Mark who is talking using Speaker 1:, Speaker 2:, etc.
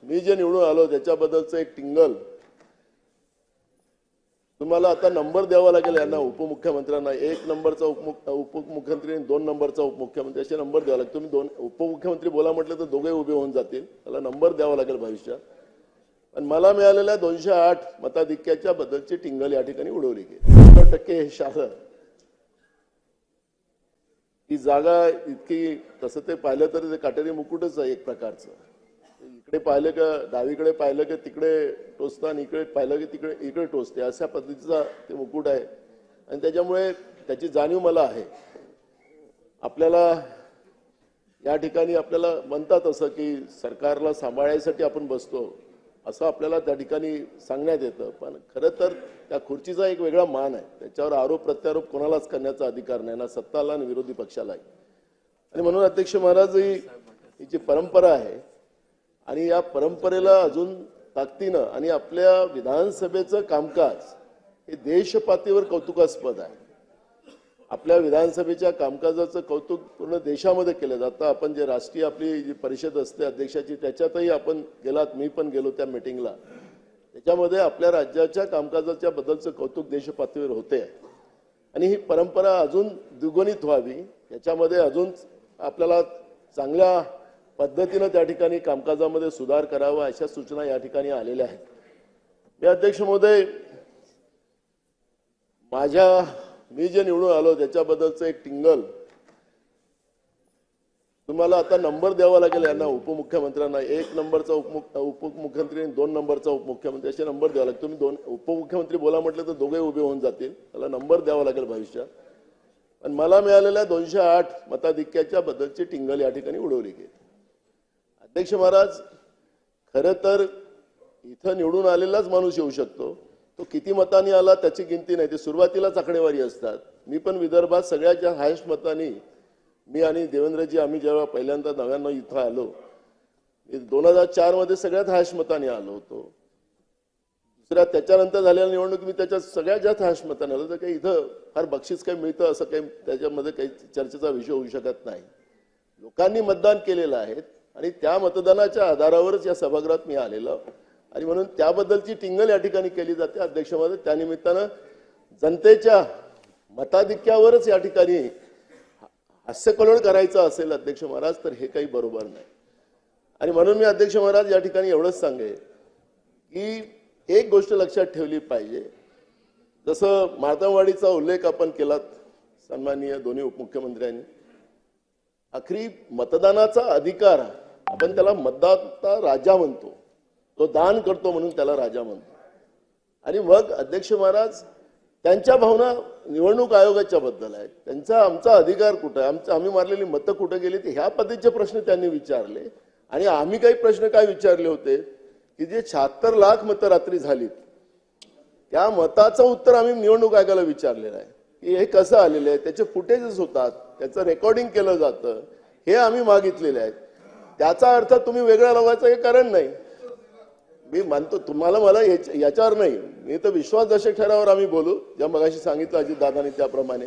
Speaker 1: मी जे निवडून आलो त्याच्याबद्दलचं एक टिंगल तुम्हाला आता नंबर द्यावा लागेल यांना, उपमुख्यमंत्र्यांना. 1 नंबरचा उपमुख्यमंत्री आणि 2 नंबरचा उपमुख्यमंत्री असे नंबर द्यावा लागेल. तुम्ही 2 उपमुख्यमंत्री बोला म्हटलं तर दोघे उभे होऊन जातील. त्याला नंबर द्यावा लागेल भविष्यात. आणि मला मिळालेल्या 208 मताधिक्याच्या बद्दलची टिंगल या ठिकाणी उडवली गेली. 100% हे शाळा ही जागा इतकी, तसं ते पाहिलं तर ते काटेरी मुकुटच आहे एक प्रकारचं. इकडे पाहिलं का डावीकडे पाहिलं की तिकडे टोचतं आणि इकडे पाहिलं की तिकडे इकडे टोचते, अशा पद्धतीचा ते मुकुट आहे. आणि त्याच्यामुळे त्याची जाणीव मला आहे. आपल्याला या ठिकाणी आपल्याला म्हणतात असं की सरकारला सांभाळायसाठी आपण बसतो, असं आपल्याला त्या ठिकाणी सांगण्यात येतं. पण खरं तर त्या खुर्चीचा एक वेगळा मान आहे. त्याच्यावर आरोप प्रत्यारोप कोणालाच करण्याचा अधिकार नाही, ना सत्ताला आणि विरोधी पक्षालाही. आणि म्हणून अध्यक्ष महाराज, ही जी परंपरा आहे आणि या परंपरेला अजून ताकदीनं, आणि आपल्या विधानसभेचं कामकाज हे देशपातळीवर कौतुकास्पद आहे. आपल्या विधानसभेच्या कामकाजाचं कौतुक पूर्ण देशामध्ये केलं जातं. आपण जे राष्ट्रीय आपली जी परिषद असते अध्यक्षाची, त्याच्यातही आपण गेलात, मी पण गेलो त्या मीटिंगला. त्याच्यामध्ये आपल्या राज्याच्या कामकाजाच्या बद्दलचं कौतुक देशपातळीवर होते. आणि ही परंपरा अजून द्विगुणित व्हावी, याच्यामध्ये अजून आपल्याला चांगल्या पद्धतीनं त्या ठिकाणी कामकाजामध्ये सुधार करावा, अशा सूचना या ठिकाणी आलेल्या आहेत. मी अध्यक्ष महोदय, मी जे निवडून आलो त्याच्याबद्दलचं एक टिंगल तुम्हाला आता नंबर द्यावा लागेल यांना, उपमुख्यमंत्र्यांना. 1 नंबरचा उपमुख्यमंत्री आणि 2 नंबरचा उपमुख्यमंत्री असे नंबर द्यावा लागेल. तुम्ही 2 उपमुख्यमंत्री बोला म्हटलं तर दोघे उभे होऊन जातील. त्याला नंबर द्यावा लागेल भविष्यात. आणि मला मिळालेल्या 208 मताधिक्याच्या बद्दलची टिंगल या ठिकाणी उडवली गेली. अध्यक्ष महाराज, खरं तर इथं निवडून आलेलाच माणूस येऊ शकतो. तो किती मतांनी आला त्याची गिनती नाही, ते सुरुवातीलाच आकडेवारी असतात. मी पण विदर्भात सगळ्यात जास्त हायस्ट मतांनी, मी आणि देवेंद्रजी आम्ही जेव्हा पहिल्यांदा 99 इथं आलो, 2004 मध्ये सगळ्यात हायस्ट मतांनी आलो होतो. त्याच्यानंतर झालेल्या निवडणूक मी त्याच्यात सगळ्यात जास्त हायस्ट मतांनी आलो. तर काही इथं फार बक्षीस काही मिळतं असं काही त्याच्यामध्ये काही चर्चेचा विषय होऊ शकत नाही. लोकांनी मतदान केलेलं आहे आणि त्या मतदानाच्या आधारावरच या सभागृहात मी आलेलो. आणि म्हणून त्याबद्दलची टिंगल या ठिकाणी केली जाते. अध्यक्ष महोदय, त्यानिमित्तानं जनतेच्या मताधिक्यावरच या ठिकाणी हास्यकल्लोळ करायचं असेल अध्यक्ष महाराज, तर हे काही बरोबर नाही. आणि म्हणून मी अध्यक्ष महाराज या ठिकाणी एवढंच सांगेन की एक गोष्ट लक्षात ठेवली पाहिजे. जसं मातंगवाडीचा उल्लेख आपण केलात सन्माननीय दोन्ही उपमुख्यमंत्र्यांनी, आखरी मतदानाचा अधिकार, आपण त्याला मतदाता राजा म्हणतो, तो दान करतो म्हणून त्याला राजा म्हणतो. आणि मग अध्यक्ष महाराज, त्यांच्या भावना निवडणूक आयोगाच्या बद्दल आहेत. त्यांचा आमचा अधिकार कुठं आहे, आम्ही मारलेली मतं कुठं गेली, ते ह्या पद्धतीचे प्रश्न त्यांनी विचारले. आणि आम्ही काही प्रश्न काय विचारले होते की जे 76 लाख मतं रात्री झालीत, त्या मताचं उत्तर आम्ही निवडणूक आयोगाला विचारलेलं आहे की हे कसं आलेलं आहे, त्याचे फुटेजेस होतात, त्याचं रेकॉर्डिंग केलं जातं, हे आम्ही मागितलेले आहेत. त्याचा अर्थ तुम्ही वेगळा लावायचं हे कारण नाही. मी मानतो तुम्हाला, मला याच्यावर नाही, मी तर विश्वासदर्शक ठरावावर आम्ही बोलू, ज्या मगाशी सांगितलं अजितदादांनी त्याप्रमाणे.